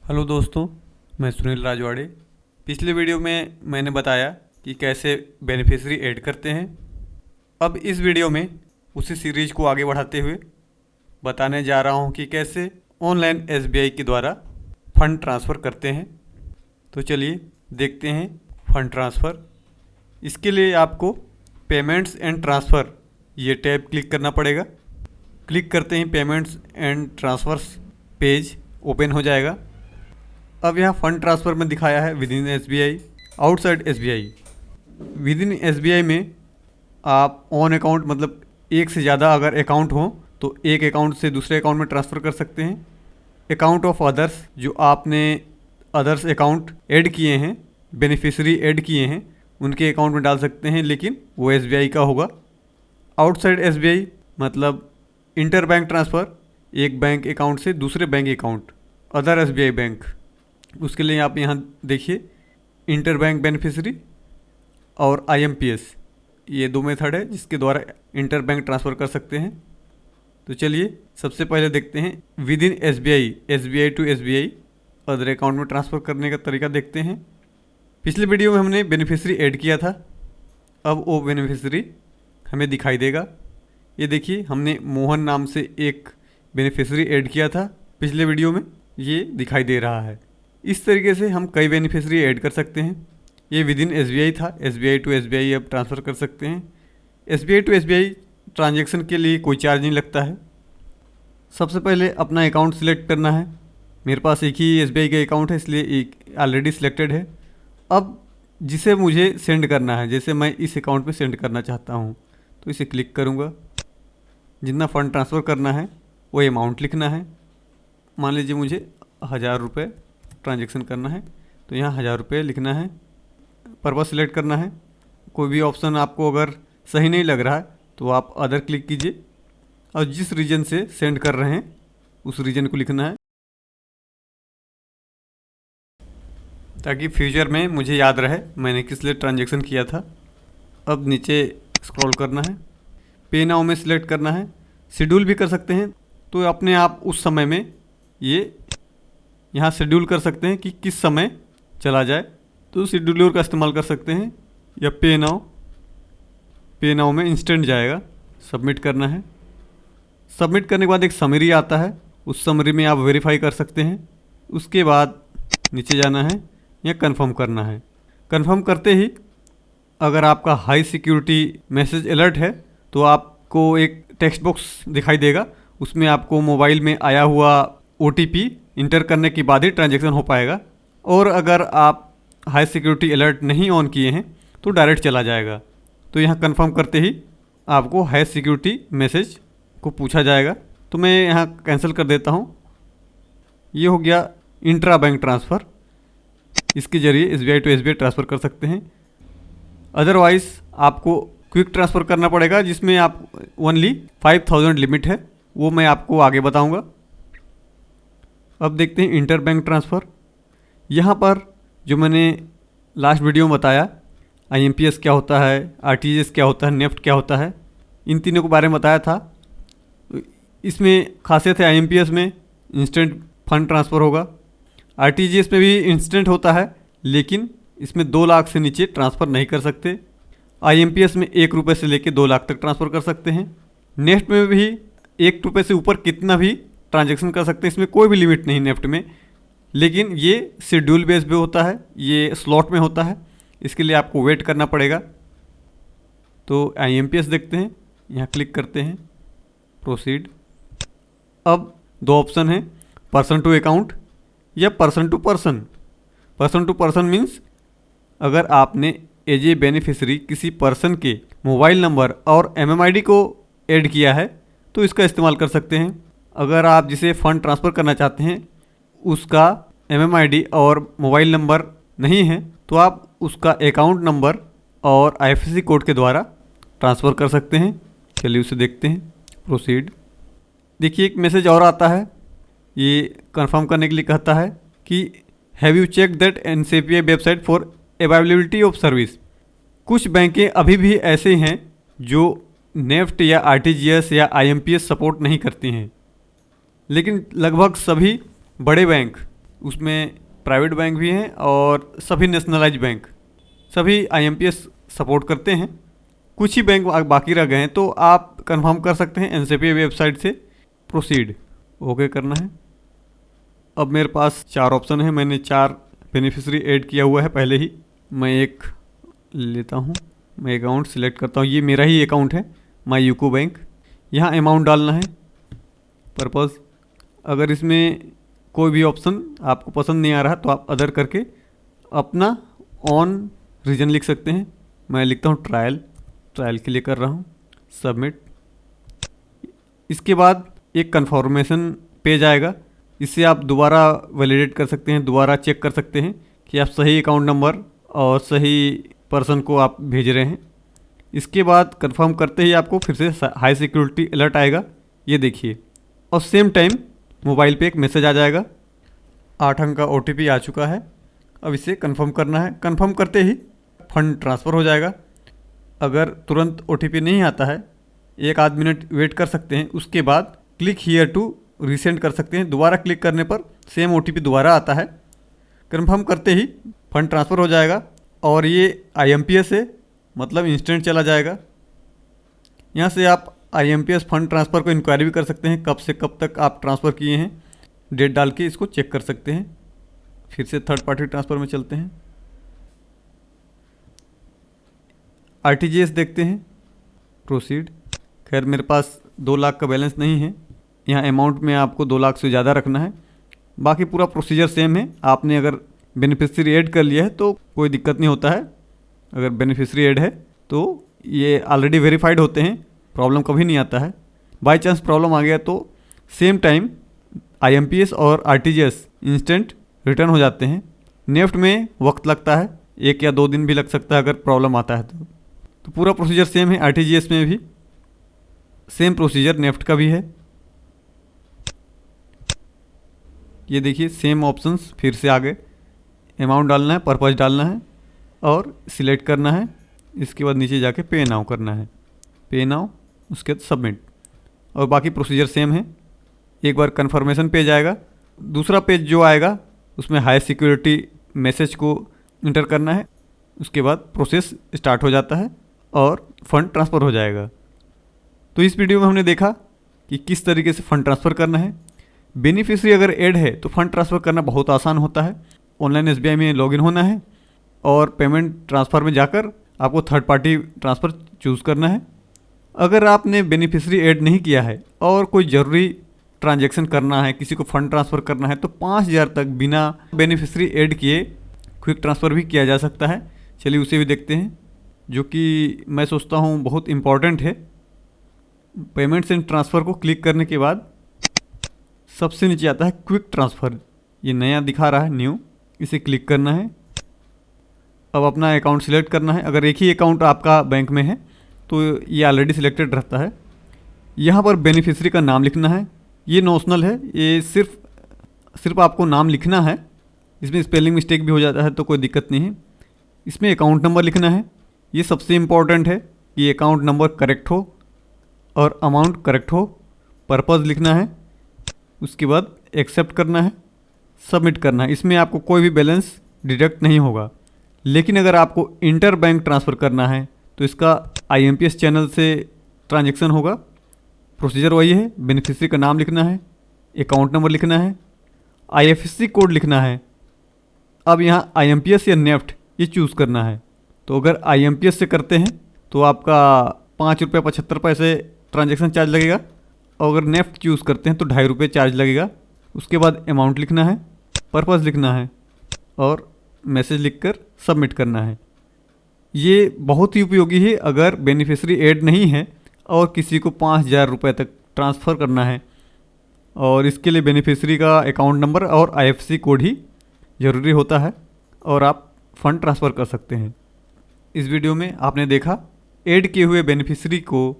Hello दोस्तों, मैं सुनील राजवाड़े। पिछले वीडियो में मैंने बताया कि कैसे बेनिफिशियरी ऐड करते हैं। अब इस वीडियो में उसी सीरीज को आगे बढ़ाते हुए बताने जा रहा हूं कि कैसे ऑनलाइन एसबीआई के द्वारा फ़ंड ट्रांसफ़र करते हैं। तो चलिए देखते हैं फ़ंड ट्रांसफ़र। इसके लिए आपको पेमेंट्स एंड ट्रांसफ़र ये टैब क्लिक करना पड़ेगा। क्लिक करते ही payments and transfers page open हो जाएगा। अब यहाँ फ़ंड ट्रांसफ़र में दिखाया है within S B I, outside S B I. Within S B I में आप ऑन अकाउंट मतलब एक से ज़्यादा अगर अकाउंट हो तो एक अकाउंट से दूसरे अकाउंट में ट्रांसफ़र कर सकते हैं। अकाउंट ऑफ अदर्स, जो आपने अदर्स अकाउंट ऐड किए हैं, बेनिफिशियरी ऐड किए हैं, उनके अकाउंट में डाल सकते हैं, लेकिन वो एस बी आई का होगा। आउटसाइड एस बी आई मतलब इंटर बैंक ट्रांसफ़र, एक बैंक अकाउंट से दूसरे bank account, other S B I bank. उसके लिए आप यहाँ देखिए इंटर बैंक बेनिफिशियरी और IMPS, ये दो मेथड है जिसके द्वारा इंटर बैंक ट्रांसफ़र कर सकते हैं। तो चलिए सबसे पहले देखते हैं within S B I to SBI other account में ट्रांसफ़र करने का तरीका देखते हैं। पिछले वीडियो में हमने बेनिफिशियरी ऐड किया था, अब वो बेनिफिशियरी हमें दिखाई देगा। ये देखिए हमने मोहन नाम से एक बेनिफिशियरी ऐड किया था पिछले वीडियो में, ये दिखाई दे रहा है। इस तरीके से हम कई बेनिफिशियरी ऐड कर सकते हैं। ये विद इन SBI था, SBI टू SBI अब ट्रांसफ़र कर सकते हैं। SBI टू SBI ट्रांजैक्शन के लिए कोई चार्ज नहीं लगता है। सबसे पहले अपना अकाउंट सिलेक्ट करना है। मेरे पास एक ही SBI का अकाउंट है, इसलिए एक ऑलरेडी सिलेक्टेड है। अब जिसे मुझे सेंड करना है, जैसे मैं इस अकाउंट में सेंड करना चाहता हूँ, तो इसे क्लिक करूँगा। जितना फ़ंड ट्रांसफ़र करना है वो अमाउंट लिखना है। मान लीजिए मुझे 1000 रुपये ट्रांजैक्शन करना है, तो यहाँ 1000 रुपये लिखना है। पर्पस सिलेक्ट करना है। कोई भी ऑप्शन आपको अगर सही नहीं लग रहा है तो आप अदर क्लिक कीजिए और जिस रीजन से सेंड कर रहे हैं उस रीजन को लिखना है, ताकि फ्यूचर में मुझे याद रहे मैंने किस लिए ट्रांजैक्शन किया था। अब नीचे स्क्रॉल करना है, पे नाउ में सिलेक्ट करना है। शेड्यूल भी कर सकते हैं, तो अपने आप उस समय में ये यहाँ शेड्यूल कर सकते हैं कि किस समय चला जाए, तो शेड्यूलर का इस्तेमाल कर सकते हैं। या पे नाउ में इंस्टेंट जाएगा। सबमिट करना है। सबमिट करने के बाद एक समरी आता है, उस समरी में आप वेरीफाई कर सकते हैं। उसके बाद नीचे जाना है या कंफर्म करना है। कंफर्म करते ही अगर आपका हाई सिक्योरिटी मैसेज अलर्ट है तो आपको एक टेक्स्ट बॉक्स दिखाई देगा, उसमें आपको मोबाइल में आया हुआ OTP इंटर करने के बाद ही ट्रांजैक्शन हो पाएगा। और अगर आप हाई सिक्योरिटी अलर्ट नहीं ऑन किए हैं तो डायरेक्ट चला जाएगा। तो यहाँ कंफर्म करते ही आपको हाई सिक्योरिटी मैसेज को पूछा जाएगा, तो मैं यहाँ कैंसिल कर देता हूँ। ये हो गया इंट्रा बैंक ट्रांसफ़र। इसके ज़रिए SBI टू SBI ट्रांसफ़र कर सकते हैं। अदरवाइज़ आपको क्विक ट्रांसफ़र करना पड़ेगा, जिसमें आप ओनली 5000 लिमिट है, वो मैं आपको आगे बताऊँगा। अब देखते हैं इंटर बैंक ट्रांसफ़र। यहाँ पर जो मैंने लास्ट वीडियो में बताया IMPS क्या होता है, RTGS क्या होता है, नेफ्ट क्या होता है, इन तीनों के बारे में बताया था। इसमें खासियत है IMPS में इंस्टेंट फंड ट्रांसफ़र होगा। RTGS में भी इंस्टेंट होता है, लेकिन इसमें 2 लाख से नीचे ट्रांसफ़र नहीं कर सकते। IMPS में 1 रुपये से लेकर 2 लाख तक ट्रांसफ़र कर सकते हैं। नेफ्ट में भी 1 रुपये से ऊपर कितना भी ट्रांजैक्शन कर सकते हैं, इसमें कोई भी लिमिट नहीं नेफ्ट में। लेकिन ये शेड्यूल बेस पे होता है, ये स्लॉट में होता है, इसके लिए आपको वेट करना पड़ेगा। तो IMPS देखते हैं, यहाँ क्लिक करते हैं, प्रोसीड। अब 2 ऑप्शन हैं, पर्सन टू अकाउंट या person to person. Person to person means अगर आपने एज ए बेनिफिशियरी किसी पर्सन के मोबाइल नंबर और MMID को ऐड किया है तो इसका इस्तेमाल कर सकते हैं। अगर आप जिसे फ़ंड ट्रांसफ़र करना चाहते हैं उसका MMID और मोबाइल नंबर नहीं है तो आप उसका अकाउंट नंबर और IFSC कोड के द्वारा ट्रांसफ़र कर सकते हैं। चलिए उसे देखते हैं, प्रोसीड। देखिए एक मैसेज और आता है, ये कंफर्म करने के लिए कहता है कि have you check that NCPI website for availability of service. कुछ बैंकें अभी भी ऐसे हैं जो नेफ्ट या RTGS या IMPS सपोर्ट नहीं करती हैं, लेकिन लगभग सभी बड़े बैंक उसमें प्राइवेट बैंक भी हैं और सभी नेशनलाइज बैंक, सभी IMPS सपोर्ट करते हैं। कुछ ही बैंक बाकी रह गए हैं, तो आप कंफर्म कर सकते हैं NCPA वेबसाइट से। प्रोसीड ओके करना है। अब मेरे पास 4 ऑप्शन है, मैंने 4 बेनिफिशियरी ऐड किया हुआ है पहले ही। मैं एक लेता हूँ, मैं अकाउंट सिलेक्ट करता हूँ, ये मेरा ही अकाउंट है माई यूको बैंक। यहाँ अमाउंट डालना है, पर्पज़। अगर इसमें कोई भी ऑप्शन आपको पसंद नहीं आ रहा तो आप अदर करके अपना ऑन रीजन लिख सकते हैं। मैं लिखता हूँ ट्रायल के लिए कर रहा हूँ, सबमिट। इसके बाद एक कन्फर्मेशन पेज आएगा, इससे आप दोबारा वैलिडेट कर सकते हैं, दोबारा चेक कर सकते हैं कि आप सही अकाउंट नंबर और सही पर्सन को आप भेज रहे हैं। इसके बाद कंफर्म करते ही आपको फिर से हाई सिक्योरिटी अलर्ट आएगा, ये देखिए। और सेम टाइम मोबाइल पे एक मैसेज आ जाएगा, 8 अंक का OTP आ चुका है। अब इसे कंफर्म करना है। कंफर्म करते ही फंड ट्रांसफ़र हो जाएगा। अगर तुरंत OTP नहीं आता है, 1 आध मिनट वेट कर सकते हैं। उसके बाद क्लिक हियर टू रीसेंड कर सकते हैं। दोबारा क्लिक करने पर सेम OTP दोबारा आता है। कंफर्म करते ही फंड ट्रांसफ़र हो जाएगा और ये IMPS है, मतलब इंस्टेंट चला जाएगा। यहाँ से आप IMPS फंड ट्रांसफ़र को इंक्वायरी भी कर सकते हैं, कब से कब तक आप ट्रांसफ़र किए हैं, डेट डाल के इसको चेक कर सकते हैं। फिर से थर्ड पार्टी ट्रांसफ़र में चलते हैं, RTGS देखते हैं, प्रोसीड। खैर मेरे पास 2 लाख का बैलेंस नहीं है। यहाँ अमाउंट में आपको 2 लाख से ज़्यादा रखना है। बाकी पूरा प्रोसीजर सेम है। आपने अगर बेनिफिशियरी ऐड कर लिया है तो कोई दिक्कत नहीं होता है। अगर बेनिफिशियरी ऐड है तो ये ऑलरेडी वेरीफाइड होते हैं, प्रॉब्लम कभी नहीं आता है। बाय चांस प्रॉब्लम आ गया तो सेम टाइम IMPS और RTGS इंस्टेंट रिटर्न हो जाते हैं। नेफ्ट में वक्त लगता है, 1 या 2 दिन भी लग सकता है अगर प्रॉब्लम आता है तो पूरा प्रोसीजर सेम है। RTGS में भी सेम प्रोसीजर नेफ्ट का भी है। ये देखिए सेम ऑप्शंस फिर से आ गए। अमाउंट डालना है, पर्पज़ डालना है और सिलेक्ट करना है। इसके बाद नीचे जाके पे नाउ करना है, पे नाउ, उसके बाद सबमिट। और बाकी प्रोसीजर सेम है। एक बार कन्फर्मेशन पेज आएगा, दूसरा पेज जो आएगा उसमें हाई सिक्योरिटी मैसेज को इंटर करना है। उसके बाद प्रोसेस स्टार्ट हो जाता है और फंड ट्रांसफ़र हो जाएगा। तो इस वीडियो में हमने देखा कि किस तरीके से फ़ंड ट्रांसफ़र करना है। बेनिफिशियरी अगर ऐड है तो फ़ंड ट्रांसफ़र करना बहुत आसान होता है। ऑनलाइन SBI में लॉगिन होना है और पेमेंट ट्रांसफ़र में जाकर आपको थर्ड पार्टी ट्रांसफ़र चूज़ करना है। अगर आपने बेनिफिशियरी ऐड नहीं किया है और कोई ज़रूरी ट्रांजैक्शन करना है, किसी को फ़ंड ट्रांसफ़र करना है, तो 5,000 तक बिना बेनिफिशियरी ऐड किए क्विक ट्रांसफ़र भी किया जा सकता है। चलिए उसे भी देखते हैं, जो कि मैं सोचता हूँ बहुत इम्पॉर्टेंट है। पेमेंट्स एंड ट्रांसफ़र को क्लिक करने के बाद सबसे नीचे आता है क्विक ट्रांसफ़र, ये नया दिखा रहा है, न्यू, इसे क्लिक करना है। अब अपना अकाउंट सिलेक्ट करना है। अगर एक ही अकाउंट आपका बैंक में है तो ये ऑलरेडी सिलेक्टेड रहता है। यहाँ पर बेनिफिशियरी का नाम लिखना है। ये नॉशनल है, ये सिर्फ आपको नाम लिखना है। इसमें स्पेलिंग मिस्टेक भी हो जाता है तो कोई दिक्कत नहीं है। इसमें अकाउंट नंबर लिखना है, ये सबसे इम्पॉर्टेंट है कि अकाउंट नंबर करेक्ट हो और अमाउंट करेक्ट हो। पर्पज़ लिखना है, उसके बाद एक्सेप्ट करना है, सबमिट करना है। इसमें आपको कोई भी बैलेंस डिडक्ट नहीं होगा। लेकिन अगर आपको इंटर बैंक ट्रांसफ़र करना है तो इसका IMPS चैनल से ट्रांजैक्शन होगा। प्रोसीजर वही है, बेनिफिशियरी का नाम लिखना है, अकाउंट नंबर लिखना है, IFSC कोड लिखना है। अब यहाँ IMPS या नेफ्ट ये चूज़ करना है। तो अगर IMPS से करते हैं तो आपका 5 रुपये 75 पैसे ट्रांजैक्शन चार्ज लगेगा और अगर नेफ्ट चूज़ करते हैं तो 2.5 रुपये चार्ज लगेगा। उसके बाद अमाउंट लिखना है, पर्पज़ लिखना है और मैसेज लिखकर सबमिट करना है। ये बहुत ही उपयोगी है अगर बेनिफिशियरी ऐड नहीं है और किसी को 5,000 रुपये तक ट्रांसफ़र करना है, और इसके लिए बेनिफिशियरी का अकाउंट नंबर और IFSC कोड ही ज़रूरी होता है और आप फ़ंड ट्रांसफ़र कर सकते हैं। इस वीडियो में आपने देखा ऐड किए हुए बेनिफिशियरी को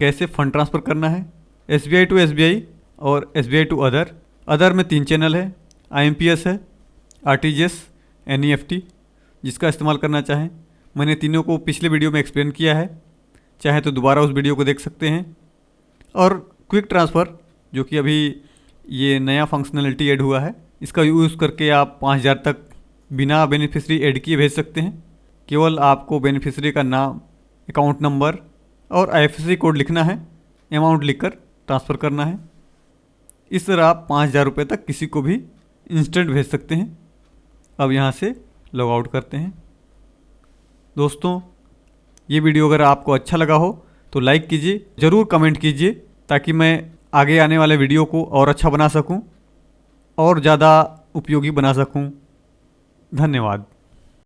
कैसे फ़ंड ट्रांसफ़र करना है। SBI टू SBI और SBI टू अदर में 3 चैनल है, IMPS है, RTGS, NEFT, जिसका इस्तेमाल करना चाहें। मैंने तीनों को पिछले वीडियो में एक्सप्लेन किया है, चाहे तो दोबारा उस वीडियो को देख सकते हैं। और क्विक ट्रांसफ़र जो कि अभी ये नया फंक्शनलिटी ऐड हुआ है, इसका यूज़ करके आप 5,000 तक बिना बेनिफिशियरी ऐड किए भेज सकते हैं। केवल आपको बेनिफिशियरी का नाम, अकाउंट नंबर और IFSC कोड लिखना है, अमाउंट लिखकर ट्रांसफ़र करना है। इस तरह आप 5,000 रुपये तक किसी को भी इंस्टेंट भेज सकते हैं। अब यहाँ से लॉग आउट करते हैं। दोस्तों, ये वीडियो अगर आपको अच्छा लगा हो तो लाइक कीजिए, ज़रूर कमेंट कीजिए ताकि मैं आगे आने वाले वीडियो को और अच्छा बना सकूं और ज़्यादा उपयोगी बना सकूं। धन्यवाद।